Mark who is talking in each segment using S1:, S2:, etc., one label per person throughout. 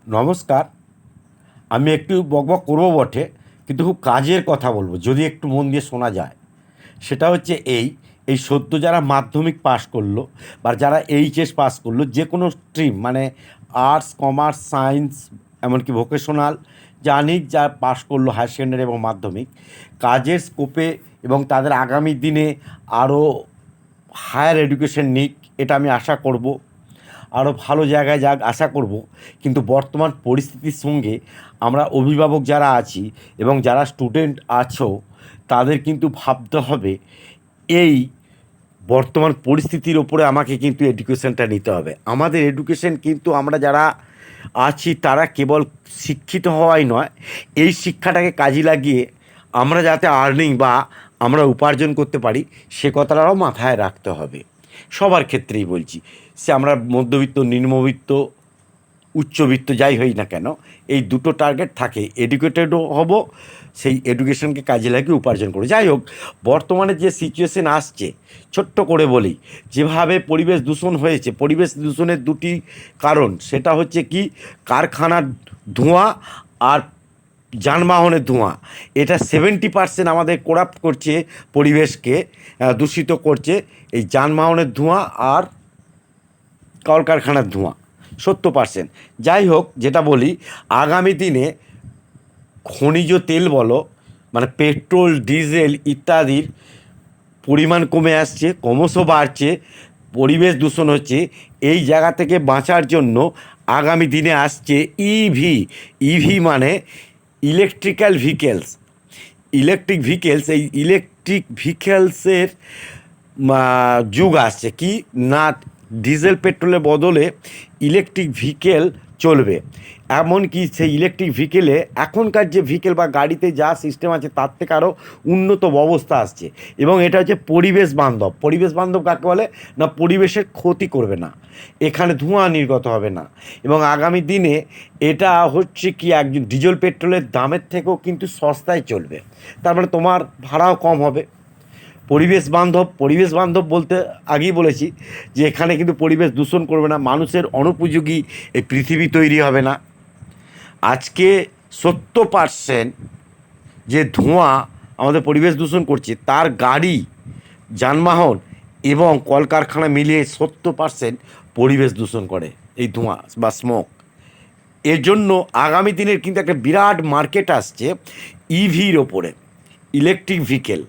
S1: নমস্কার। আমি একটু বকবক করবো বটে, কিন্তু খুব কাজের কথা বলবো, যদি একটু মন দিয়ে শোনা যায়। সেটা হচ্ছে এই সদ্য যারা মাধ্যমিক পাশ করলো বা যারা এইচএস পাস করলো, যে কোনো স্ট্রিম মানে আর্টস, কমার্স, সায়েন্স, এমনকি ভোকেশনাল, জানি যা পাশ করলো হায়ার সেকেন্ডারি এবং মাধ্যমিক, কাজের স্কোপে এবং তাদের আগামী দিনে আরও হায়ার এডুকেশন নিক, এটা আমি আশা করব। আরও ভালো জায়গায় যাক আশা করব। কিন্তু বর্তমান পরিস্থিতির সঙ্গে আমরা অভিভাবক যারা আছি এবং যারা স্টুডেন্ট আছো, তাদের কিন্তু ভাবতে হবে এই বর্তমান পরিস্থিতির ওপরে আমাকে কিন্তু এডুকেশনটা নিতে হবে। আমাদের এডুকেশন কিন্তু আমরা যারা আছি তারা কেবল শিক্ষিত হওয়াই নয়, এই শিক্ষাটাকে কাজে লাগিয়ে আমরা যাতে আর্নিং বা আমরা উপার্জন করতে পারি, সে কথাটাও মাথায় রাখতে হবে। সবার ক্ষেত্রেই বলছি, সে আমরা মধ্যবিত্ত, নিম্নবিত্ত, উচ্চবিত্ত যাই হই না কেন, এই দুটো টার্গেট থাকে। এডুকেটেডও হব, সেই এডুকেশনকে কাজে লাগিয়ে উপার্জন করে। যাই হোক, বর্তমানে যে সিচুয়েশন আসছে, ছোট্ট করে বলি, যেভাবে পরিবেশ দূষণ হয়েছে, পরিবেশ দূষণের দুটি কারণ, সেটা হচ্ছে কি, কারখানার ধোঁয়া আর যানবাহনের ধোঁয়া। এটা 70% আমাদের করাপ্ট করছে, পরিবেশকে দূষিত করছে, এই যানবাহনের ধোঁয়া আর কলকারখানার ধোঁয়া 70%। যাই হোক, যেটা বলি, আগামী দিনে খনিজ তেল বলো, মানে পেট্রোল, ডিজেল ইত্যাদির পরিমাণ কমে আসছে, ক্রমশ বাড়ছে, পরিবেশ দূষণ হচ্ছে। এই জায়গা থেকে বাঁচার জন্য আগামী দিনে আসছে ইভি। ইভি মানে ইলেকট্রিক্যাল ভেহিকেলস। ইলেকট্রিক ভেহিকেলস, এই ইলেকট্রিক ভেহিকেলসের যুগ আসছে। কি না, ডিজেল পেট্রোলের বদলে ইলেকট্রিক ভেহিকেল চলবে। এমনকি সেই ইলেকট্রিক ভেহিকেলে এখনকার যে ভেহিকেল বা গাড়িতে যা সিস্টেম আছে তার থেকে আরও উন্নত ব্যবস্থা আসছে, এবং এটা হচ্ছে পরিবেশ বান্ধব। পরিবেশ বান্ধব কাকে বলে না, পরিবেশের ক্ষতি করবে না, এখানে ধোঁয়া নির্গত হবে না, এবং আগামী দিনে এটা হচ্ছে কি, একজন ডিজেল পেট্রোলের দামের থেকেও কিন্তু সস্তায় চলবে। তার মানে তোমার ভাড়াও কম হবে। পরিবেশ বান্ধব, পরিবেশ বান্ধব বলতে আগেই বলেছি যে এখানে কিন্তু পরিবেশ দূষণ করবে না, মানুষের অনুপযোগী এই পৃথিবী তৈরি হবে না। আজকে 70% যে ধোঁয়া আমাদের পরিবেশ দূষণ করছে, তার গাড়ি, যানবাহন এবং কলকারখানা মিলিয়ে 70% পরিবেশ দূষণ করে এই ধোঁয়া বা স্মোক। এর জন্য আগামী দিনের কিন্তু একটা বিরাট মার্কেট আসছে ইভির ওপরে, ইলেকট্রিক ভেহিকেল।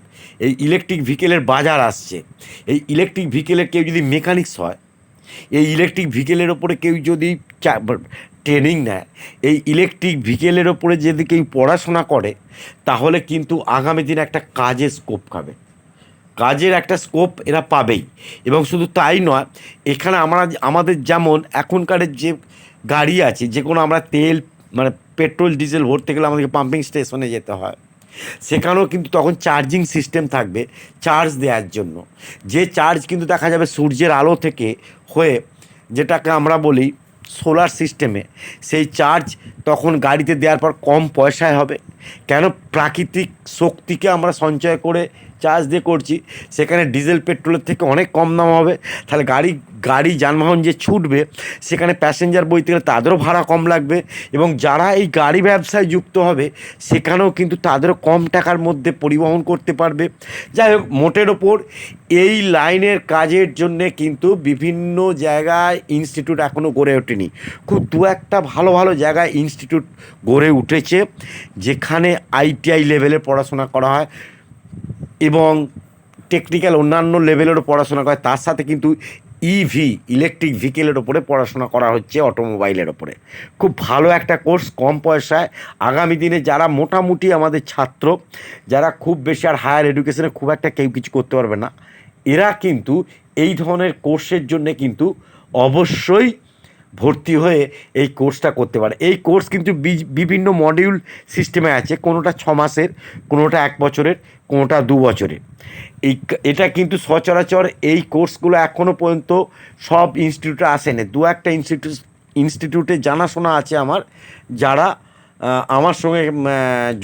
S1: এই ইলেকট্রিক ভেহিকেলের বাজার আসছে। এই ইলেকট্রিক ভেহিকেলের কেউ যদি মেকানিক্স হয়, এই ইলেকট্রিক ভেহিকেলের ওপরে কেউ যদি ট্রেনিং নেয়, এই ইলেকট্রিক ভেহিকেলের ওপরে যদি কেউ পড়াশোনা করে, তাহলে কিন্তু আগামী দিনে একটা কাজের স্কোপ পাবে, কাজের একটা স্কোপ এরা পাবেই। এবং শুধু তাই নয়, এখানে আমাদের যেমন এখনকার যে গাড়ি আছে, যে কোনো আমরা তেল মানে পেট্রোল ডিজেল ভরতে গেলে আমাদেরকে পাম্পিং স্টেশনে যেতে হয়, সেখানেও কিন্তু তখন চার্জিং সিস্টেম থাকবে চার্জ দেওয়ার জন্য। যে চার্জ কিন্তু দেখা যাবে সূর্যের আলো থেকে হয়ে, যেটাকে আমরা বলি সোলার সিস্টেমে, সেই চার্জ তখন গাড়িতে দেওয়ার পর কম পয়সায় হবে। কেন, প্রাকৃতিক শক্তিকে আমরা সঞ্চয় করে চার্জ দিয়ে করছি, সেখানে ডিজেল পেট্রোলের থেকে অনেক কম দাম হবে। তাহলে গাড়ি যানবাহন যে ছুটবে, সেখানে প্যাসেঞ্জার বইতে গেলে তাদেরও ভাড়া কম লাগবে, এবং যারা এই গাড়ি ব্যবসায় যুক্ত হবে, সেখানেও কিন্তু তাদেরও কম টাকার মধ্যে পরিবহন করতে পারবে। যাই হোক, মোটের ওপর এই লাইনের কাজের জন্যে কিন্তু বিভিন্ন জায়গায় ইনস্টিটিউট এখনও গড়ে ওঠেনি। খুব দু একটা ভালো ভালো জায়গায় ইনস্টিটিউট গড়ে উঠেছে, যেখানে আইটিআই লেভেলে পড়াশোনা করা হয় এবং টেকনিক্যাল অন্যান্য লেভেলেরও পড়াশোনা করে। তার সাথে কিন্তু ইভি, ইলেকট্রিক ভেহিকেলের ওপরে পড়াশোনা করা হচ্ছে, অটোমোবাইলের ওপরে। খুব ভালো একটা কোর্স, কম পয়সায়। আগামী দিনে যারা মোটামুটি আমাদের ছাত্র, যারা খুব বেশি আর হায়ার এডুকেশনে খুব একটা কেউ কিছু করতে পারবে না, এরা কিন্তু এই ধরনের কোর্সের জন্যে কিন্তু অবশ্যই ভর্তি হয়ে এই কোর্সটা করতে পারে। এই কোর্স কিন্তু বিভিন্ন মডিউল সিস্টেমে আছে, কোনোটা 6 মাসের, কোনোটা 1 বছরের, কোনোটা 2 বছরের। এটা কিন্তু সচরাচর এই কোর্সগুলো এখনও পর্যন্ত সব ইনস্টিটিউটে আসেনি। দু একটা ইনস্টিটিউটে জানাশোনা আছে আমার, যারা আমার সঙ্গে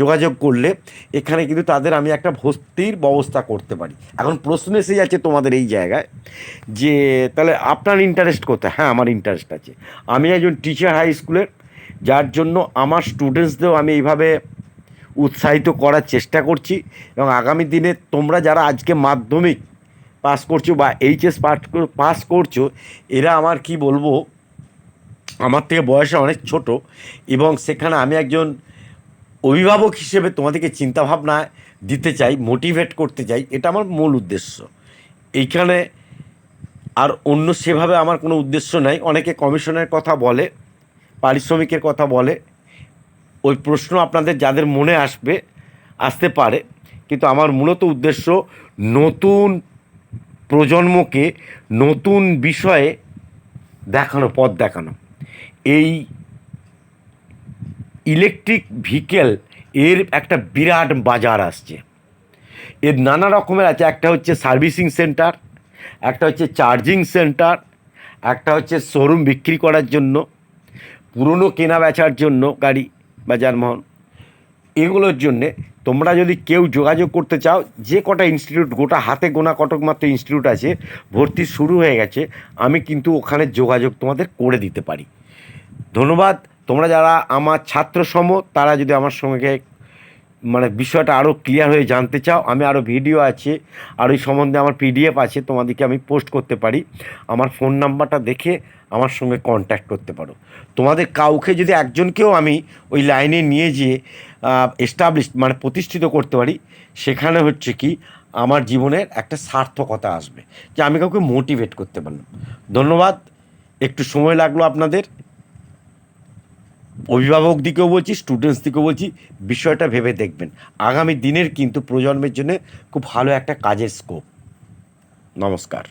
S1: যোগাযোগ করলে এখানে কিন্তু তাদের আমি একটা ভর্তির ব্যবস্থা করতে পারি। এখন প্রশ্ন এসে যাচ্ছে তোমাদের এই জায়গায় যে তাহলে আপনার ইন্টারেস্ট কোথায়? হ্যাঁ, আমার ইন্টারেস্ট আছে। আমি একজন টিচার হাই স্কুলের, যার জন্য আমার স্টুডেন্টসদেরও আমি এইভাবে উৎসাহিত করার চেষ্টা করছি। এবং আগামী দিনে তোমরা যারা আজকে মাধ্যমিক পাস করছো বা এইচএস পাস করছো, এরা আমার কি বলবো, আমার থেকে বয়সে অনেক ছোট, এবং সেখানে আমি একজন অভিভাবক হিসেবে তোমাদেরকে চিন্তাভাবনা দিতে চাই, মোটিভেট করতে চাই। এটা আমার মূল উদ্দেশ্য। এইখানে আর অন্য সেভাবে আমার কোনো উদ্দেশ্য নাই। অনেকে কমিশনের কথা বলে, পারিশ্রমিকের কথা বলে, ওই প্রশ্ন আপনাদের যাদের মনে আসতে পারে, কিন্তু আমার মূলত উদ্দেশ্য নতুন প্রজন্মকে নতুন বিষয়ে দেখানো, পথ দেখানো। এই ইলেকট্রিক ভেহিকেল এর একটা বিরাট বাজার আসছে। এর নানা রকমের আছে। একটা হচ্ছে সার্ভিসিং সেন্টার, একটা হচ্ছে চার্জিং সেন্টার, একটা হচ্ছে শোরুম বিক্রি করার জন্য, পুরনো কেনা বেচার জন্য গাড়ি বা যানবাহন। এগুলোর জন্যে তোমরা যদি কেউ যোগাযোগ করতে চাও, যে কটা ইনস্টিটিউট, গোটা হাতে গোনা কটক মাত্র ইনস্টিটিউট আছে, ভর্তি শুরু হয়ে গেছে, আমি কিন্তু ওখানে যোগাযোগ তোমাদের করে দিতে পারি। ধন্যবাদ। তোমরা যারা আমার ছাত্রসম, তারা যদি আমার সঙ্গে মানে বিষয়টা আরও ক্লিয়ার হয়ে জানতে চাও, আমি আরও ভিডিও আছে, আর ওই সম্বন্ধে আমার পিডিএফ আছে, তোমাদেরকে আমি পোস্ট করতে পারি। আমার ফোন নাম্বারটা দেখে আমার সঙ্গে কন্ট্যাক্ট করতে পারো। তোমাদের কাউকে যদি একজনকেও আমি ওই লাইনে নিয়ে যেয়ে এস্টাবলিশ মানে প্রতিষ্ঠিত করতে পারি, সেখানে হচ্ছে কি আমার জীবনের একটা সার্থকতা আসবে, যে আমি কাউকে মোটিভেট করতে পারলাম। ধন্যবাদ। একটু সময় লাগলো আপনাদের। অভিভাবক দিকেও বলছি, স্টুডেন্টস দিকেও বলছি, বিষয়টা ভেবে দেখবেন। আগামী দিনের কিন্তু প্রজন্মের জন্য খুব ভালো একটা কাজের স্কোপ। নমস্কার।